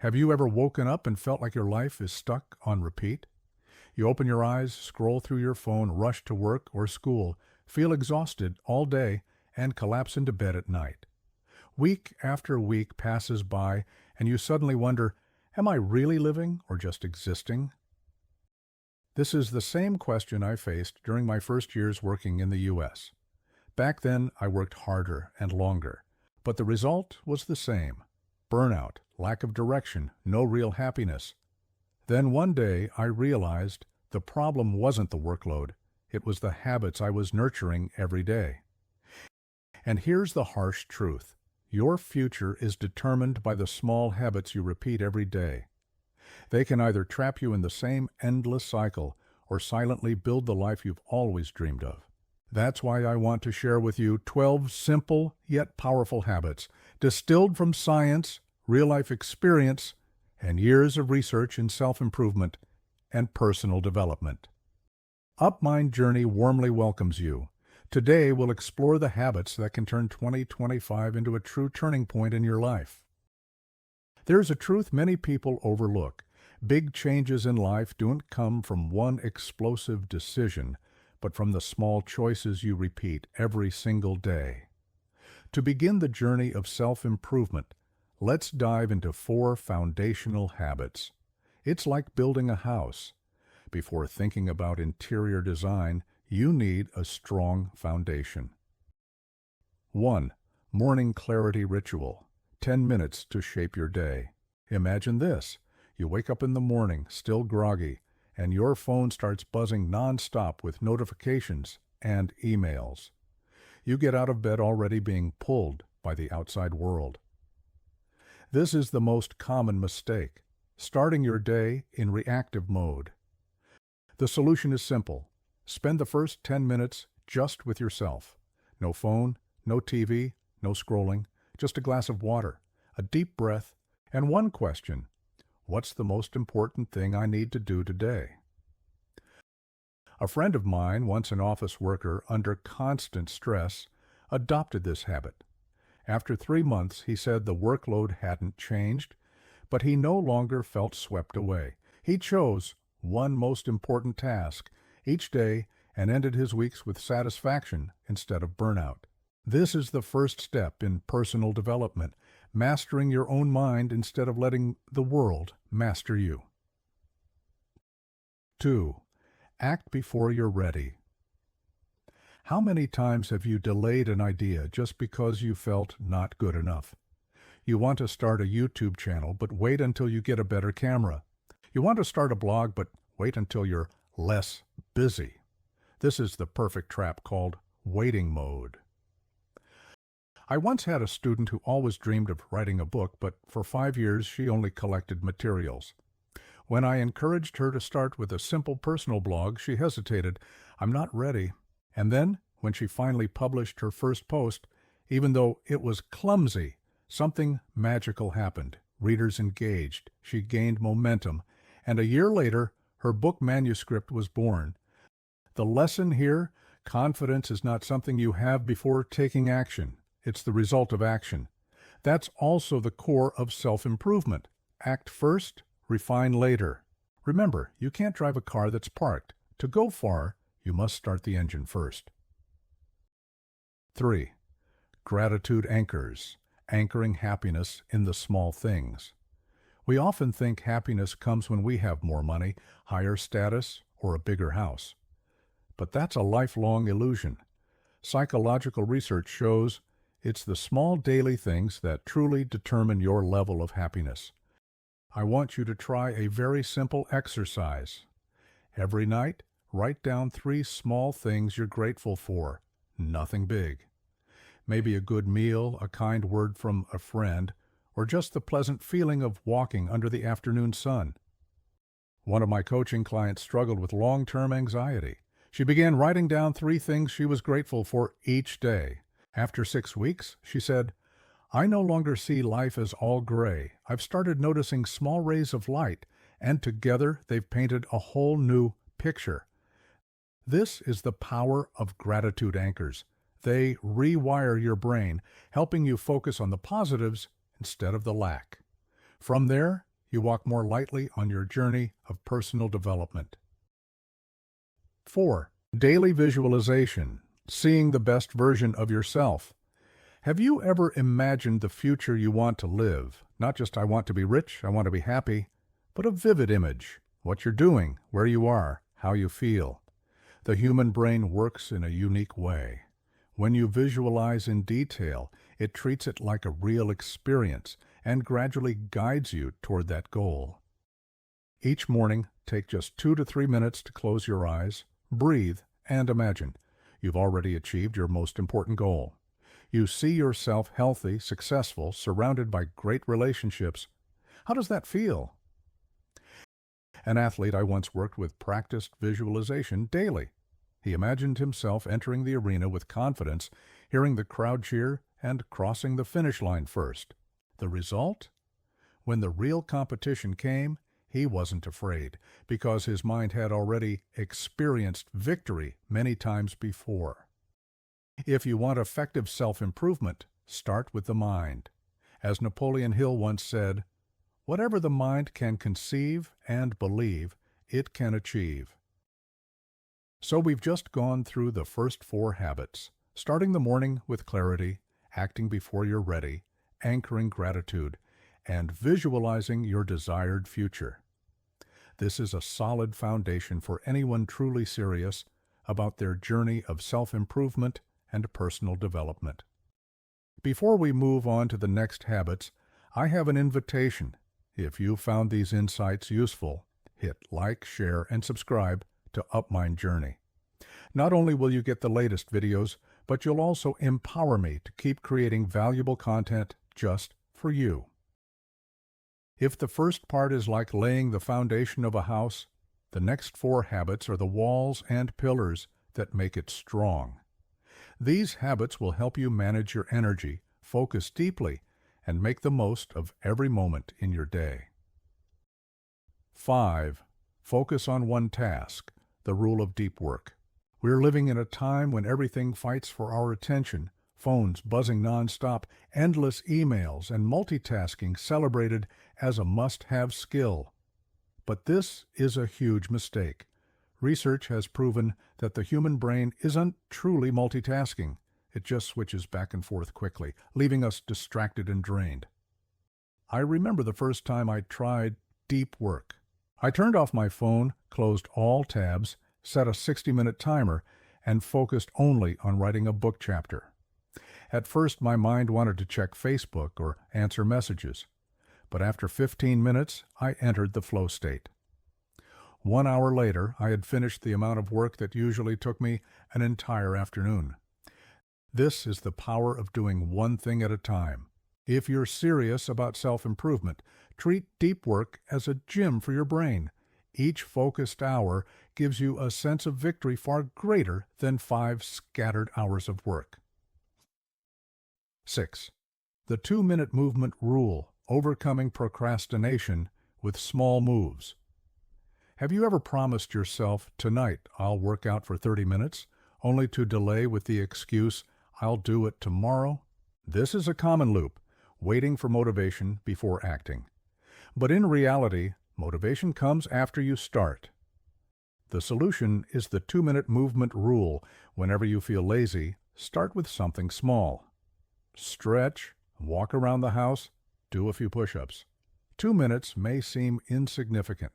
Have you ever woken up and felt like your life is stuck on repeat? You open your eyes, scroll through your phone, rush to work or school, feel exhausted all day, and collapse into bed at night. Week after week passes by, and you suddenly wonder, am I really living or just existing? This is the same question I faced during my first years working in the U.S. Back then, I worked harder and longer, but the result was the same: burnout, lack of direction, no real happiness. Then one day, I realized the problem wasn't the workload, it was the habits I was nurturing every day. And here's the harsh truth: your future is determined by the small habits you repeat every day. They can either trap you in the same endless cycle or silently build the life you've always dreamed of. That's why I want to share with you 12 simple yet powerful habits, distilled from science, real-life experience, and years of research in self-improvement and personal development. UpMind Journey warmly welcomes you. Today, we'll explore the habits that can turn 2025 into a true turning point in your life. There's a truth many people overlook. Big changes in life don't come from one explosive decision, but from the small choices you repeat every single day. To begin the journey of self-improvement, let's dive into 4 foundational habits. It's like building a house. Before thinking about interior design, you need a strong foundation. 1. Morning clarity ritual. 10 minutes to shape your day. Imagine this. You wake up in the morning, still groggy, and your phone starts buzzing nonstop with notifications and emails. You get out of bed already being pulled by the outside world. This is the most common mistake: starting your day in reactive mode. The solution is simple. Spend the first 10 minutes just with yourself. No phone, no TV, no scrolling, just a glass of water, a deep breath, and one question: what's the most important thing I need to do today? A friend of mine, once an office worker under constant stress, adopted this habit. After 3 months, he said the workload hadn't changed, but he no longer felt swept away. He chose one most important task each day and ended his weeks with satisfaction instead of burnout. This is the first step in personal development, mastering your own mind instead of letting the world master you. 2. Act before you're ready. How many times have you delayed an idea just because you felt not good enough? You want to start a YouTube channel, but wait until you get a better camera. You want to start a blog, but wait until you're less busy. This is the perfect trap called waiting mode. I once had a student who always dreamed of writing a book, but for 5 years she only collected materials. When I encouraged her to start with a simple personal blog, she hesitated. "I'm not ready." And then, when she finally published her first post, even though it was clumsy, something magical happened. Readers engaged, she gained momentum, and a year later, her book manuscript was born. The lesson here: confidence is not something you have before taking action. It's the result of action. That's also the core of self-improvement. Act first, refine later. Remember, you can't drive a car that's parked. To go far, you must start the engine first. 3. Gratitude anchors. Anchoring happiness in the small things. We often think happiness comes when we have more money, higher status, or a bigger house. But that's a lifelong illusion. Psychological research shows it's the small daily things that truly determine your level of happiness. I want you to try a very simple exercise. Every night, write down 3 small things you're grateful for. Nothing big. Maybe a good meal, a kind word from a friend, or just the pleasant feeling of walking under the afternoon sun. One of my coaching clients struggled with long-term anxiety. She began writing down 3 things she was grateful for each day. After 6 weeks, she said, "I no longer see life as all gray. I've started noticing small rays of light, and together they've painted a whole new picture." This is the power of gratitude anchors. They rewire your brain, helping you focus on the positives instead of the lack. From there, You walk more lightly on your journey of personal development. 4. Daily visualization, seeing the best version of yourself. Have you ever imagined the future you want to live? Not just I want to be rich, I want to be happy, but a vivid image. What you're doing, where you are, how you feel. The human brain works in a unique way. When you visualize in detail, it treats it like a real experience and gradually guides you toward that goal. Each morning, take just 2 to 3 minutes to close your eyes, breathe, and imagine. You've already achieved your most important goal. You see yourself healthy, successful, surrounded by great relationships. How does that feel? An athlete I once worked with practiced visualization daily. He imagined himself entering the arena with confidence, hearing the crowd cheer, and crossing the finish line first. The result? When the real competition came, he wasn't afraid, because his mind had already experienced victory many times before. If you want effective self-improvement, start with the mind. As Napoleon Hill once said, "Whatever the mind can conceive and believe, it can achieve." So we've just gone through the first 4 habits, starting the morning with clarity, acting before you're ready, anchoring gratitude, and visualizing your desired future. This is a solid foundation for anyone truly serious about their journey of self-improvement and personal development. Before we move on to the next habits, I have an invitation. If you found these insights useful, hit like, share, and subscribe to UpMind Journey. Not only will you get the latest videos, but you'll also empower me to keep creating valuable content just for you. If the first part is like laying the foundation of a house, the next 4 habits are the walls and pillars that make it strong. These habits will help you manage your energy, focus deeply, and make the most of every moment in your day. 5. Focus on one task, the rule of deep work. We're living in a time when everything fights for our attention, phones buzzing nonstop, endless emails, and multitasking celebrated as a must-have skill. But this is a huge mistake. Research has proven that the human brain isn't truly multitasking. It just switches back and forth quickly, leaving us distracted and drained. I remember the first time I tried deep work. I turned off my phone, closed all tabs, set a 60-minute timer, and focused only on writing a book chapter. At first, my mind wanted to check Facebook or answer messages. But after 15 minutes, I entered the flow state. 1 hour later, I had finished the amount of work that usually took me an entire afternoon. This is the power of doing one thing at a time. If you're serious about self-improvement, treat deep work as a gym for your brain. Each focused hour gives you a sense of victory far greater than 5 scattered hours of work. 6. The 2-minute movement rule, overcoming procrastination with small moves. Have you ever promised yourself, tonight I'll work out for 30 minutes, only to delay with the excuse, I'll do it tomorrow? This is a common loop, waiting for motivation before acting. But in reality, motivation comes after you start. The solution is the 2-minute movement rule. Whenever you feel lazy, start with something small. Stretch, walk around the house, do a few push-ups. 2 minutes may seem insignificant,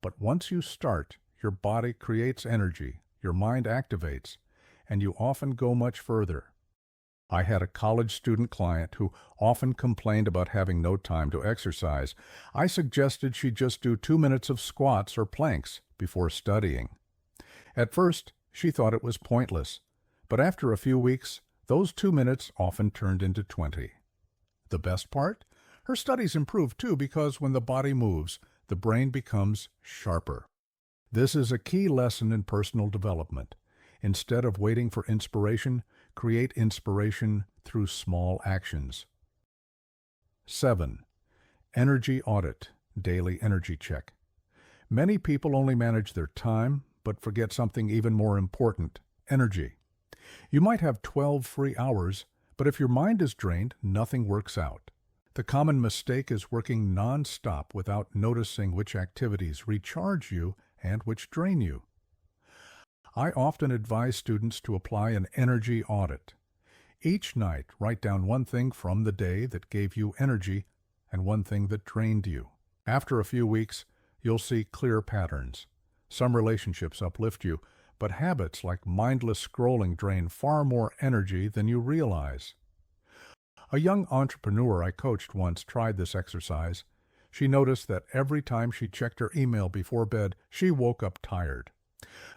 but once you start, your body creates energy, your mind activates, and you often go much further. I had a college student client who often complained about having no time to exercise. I suggested she just do 2 minutes of squats or planks before studying. At first, she thought it was pointless, but after a few weeks, those 2 minutes often turned into 20. The best part? Her studies improved too, because when the body moves, the brain becomes sharper. This is a key lesson in personal development. Instead of waiting for inspiration, create inspiration through small actions. 7. Energy audit, daily energy check. Many people only manage their time, but forget something even more important, energy. You might have 12 free hours, but if your mind is drained, nothing works out. The common mistake is working non-stop without noticing which activities recharge you and which drain you. I often advise students to apply an energy audit. Each night, write down one thing from the day that gave you energy and one thing that drained you. After a few weeks, you'll see clear patterns. Some relationships uplift you, but habits like mindless scrolling drain far more energy than you realize. A young entrepreneur I coached once tried this exercise. She noticed that every time she checked her email before bed, she woke up tired.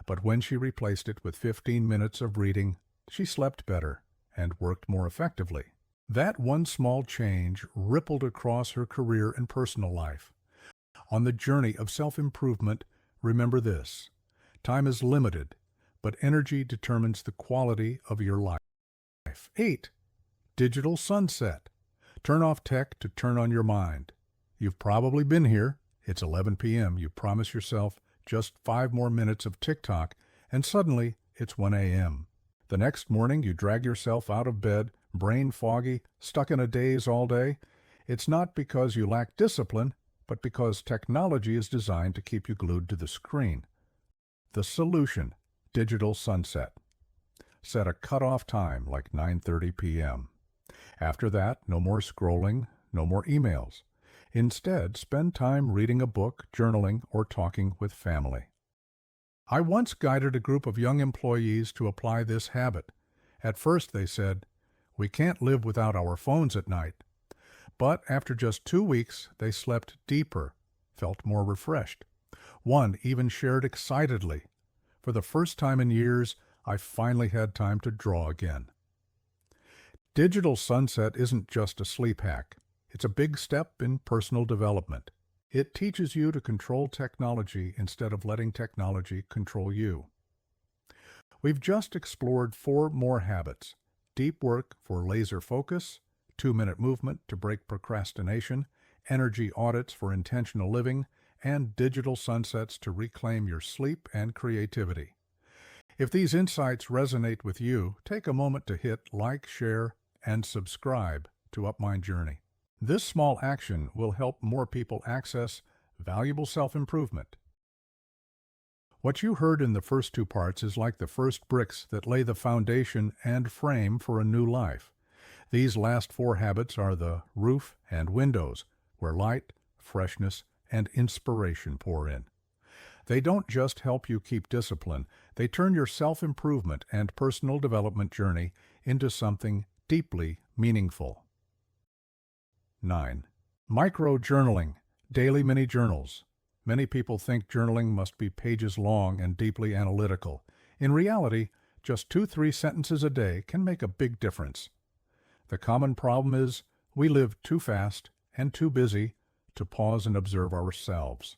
But when she replaced it with 15 minutes of reading, she slept better and worked more effectively. That one small change rippled across her career and personal life. On the journey of self-improvement, remember this: time is limited, but energy determines the quality of your life. 8. Digital sunset. Turn off tech to turn on your mind. You've probably been here. It's 11 p.m. You promise yourself just 5 more minutes of TikTok, and suddenly it's 1 a.m. The next morning you drag yourself out of bed, brain foggy, stuck in a daze all day. It's not because you lack discipline, but because technology is designed to keep you glued to the screen. The solution: digital sunset. Set a cutoff time like 9:30 p.m. After that, no more scrolling, no more emails. Instead, spend time reading a book, journaling, or talking with family. I once guided a group of young employees to apply this habit. At first they said, "We can't live without our phones at night." But after just 2 weeks, they slept deeper, felt more refreshed. One even shared excitedly, "For the first time in years, I finally had time to draw again." Digital sunset isn't just a sleep hack. It's a big step in personal development. It teaches you to control technology instead of letting technology control you. We've just explored 4 more habits: deep work for laser focus, 2-minute movement to break procrastination, energy audits for intentional living, and digital sunsets to reclaim your sleep and creativity. If these insights resonate with you, take a moment to hit like, share, and subscribe to Up My Journey. This small action will help more people access valuable self-improvement. What you heard in the first 2 parts is like the first bricks that lay the foundation and frame for a new life. These last 4 habits are the roof and windows, where light, freshness, and inspiration pour in. They don't just help you keep discipline, they turn your self-improvement and personal development journey into something deeply meaningful. 9. Micro-journaling, daily mini-journals. Many people think journaling must be pages long and deeply analytical. In reality, just 2-3 sentences a day can make a big difference. The common problem is we live too fast and too busy to pause and observe ourselves.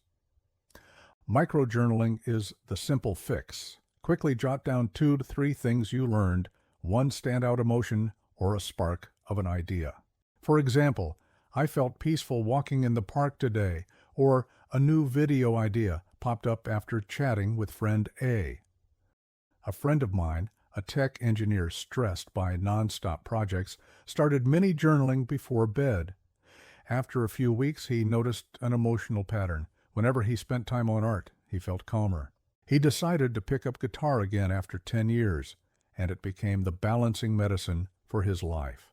Microjournaling is the simple fix. Quickly jot down 2 to 3 things you learned, one standout emotion, or a spark of an idea. For example, "I felt peaceful walking in the park today," or "a new video idea popped up after chatting with friend A." A friend of mine, a tech engineer stressed by non-stop projects, started mini journaling before bed. After a few weeks, he noticed an emotional pattern. Whenever he spent time on art, he felt calmer. He decided to pick up guitar again after 10 years, and it became the balancing medicine for his life.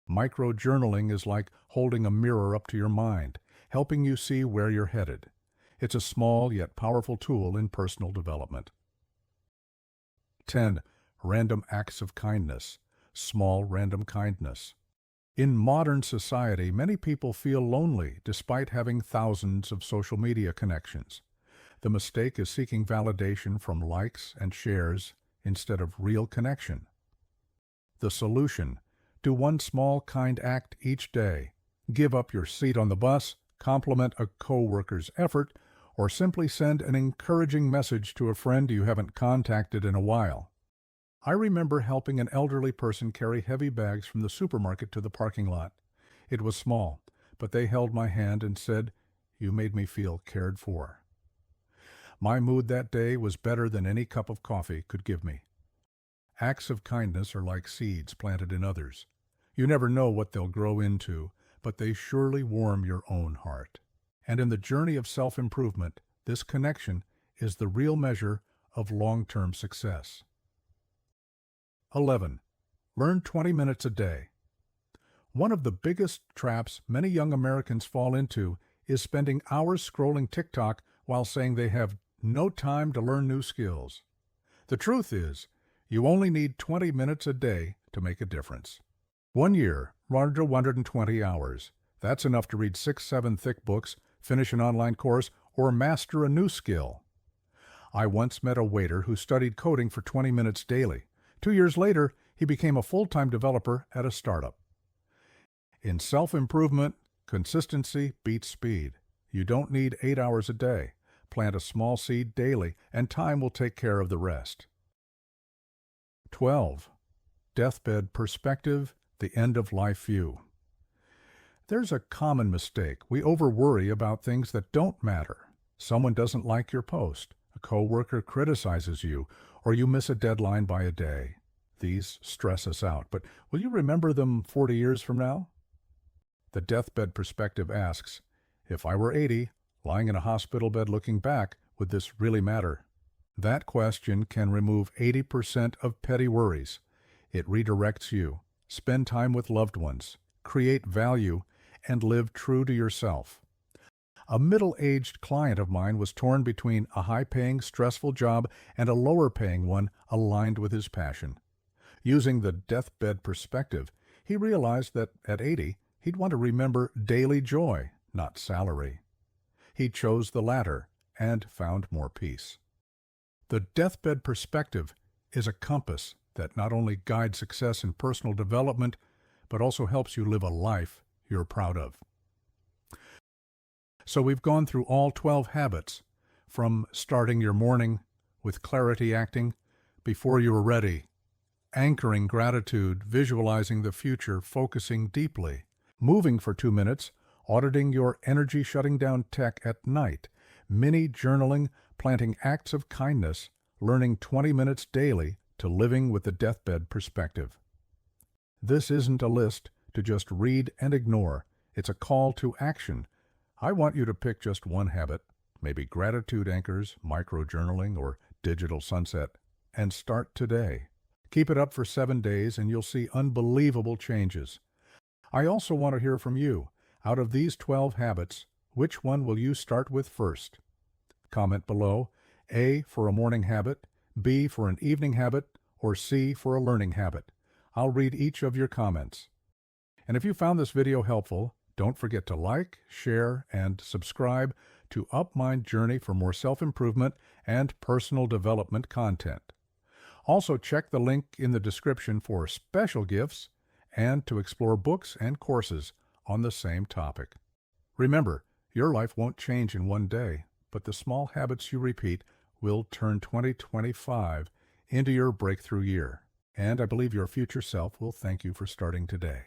Micro-journaling is like holding a mirror up to your mind, helping you see where you're headed. It's a small yet powerful tool in personal development. 10. Random acts of kindness. Small random kindness. In modern society, many people feel lonely despite having thousands of social media connections. The mistake is seeking validation from likes and shares instead of real connection. The solution: do one small kind act each day. Give up your seat on the bus, compliment a co-worker's effort, or simply send an encouraging message to a friend you haven't contacted in a while. I remember helping an elderly person carry heavy bags from the supermarket to the parking lot. It was small, but they held my hand and said, "You made me feel cared for." My mood that day was better than any cup of coffee could give me. Acts of kindness are like seeds planted in others. You never know what they'll grow into, but they surely warm your own heart. And in the journey of self-improvement, this connection is the real measure of long-term success. 11. Learn 20 minutes a day. One of the biggest traps many young Americans fall into is spending hours scrolling TikTok while saying they have no time to learn new skills. The truth is, you only need 20 minutes a day to make a difference. 1 year, 120 hours. That's enough to read 6-7 thick books, finish an online course, or master a new skill. I once met a waiter who studied coding for 20 minutes daily. 2 years later, he became a full-time developer at a startup. In self-improvement, consistency beats speed. You don't need 8 hours a day. Plant a small seed daily, and time will take care of the rest. 12. Deathbed perspective, the end-of-life view. There's a common mistake. We overworry about things that don't matter. Someone doesn't like your post, a coworker criticizes you, or you miss a deadline by a day. These stress us out, but will you remember them 40 years from now? The deathbed perspective asks, if I were 80, lying in a hospital bed looking back, would this really matter? That question can remove 80% of petty worries. It redirects you. Spend time with loved ones, create value, and live true to yourself. A middle-aged client of mine was torn between a high-paying, stressful job and a lower-paying one aligned with his passion. Using the deathbed perspective, he realized that at 80, he'd want to remember daily joy, not salary. He chose the latter and found more peace. The deathbed perspective is a compass that not only guides success in personal development, but also helps you live a life you're proud of. So we've gone through all 12 habits, from starting your morning with clarity acting before you are ready, anchoring gratitude, visualizing the future, focusing deeply, moving for 2 minutes, auditing your energy shutting down tech at night, mini journaling, planting acts of kindness, learning 20 minutes daily to living with the deathbed perspective. This isn't a list to just read and ignore. It's a call to action. I want you to pick just one habit, maybe gratitude anchors, micro-journaling, or digital sunset, and start today. Keep it up for 7 days and you'll see unbelievable changes. I also want to hear from you. Out of these 12 habits, which one will you start with first? Comment below, A for a morning habit, B for an evening habit, or C for a learning habit. I'll read each of your comments. And if you found this video helpful, don't forget to like, share, and subscribe to UpMind Journey for more self-improvement and personal development content. Also check the link in the description for special gifts and to explore books and courses on the same topic. Remember, your life won't change in one day, but the small habits you repeat will turn 2025 into your breakthrough year. And I believe your future self will thank you for starting today.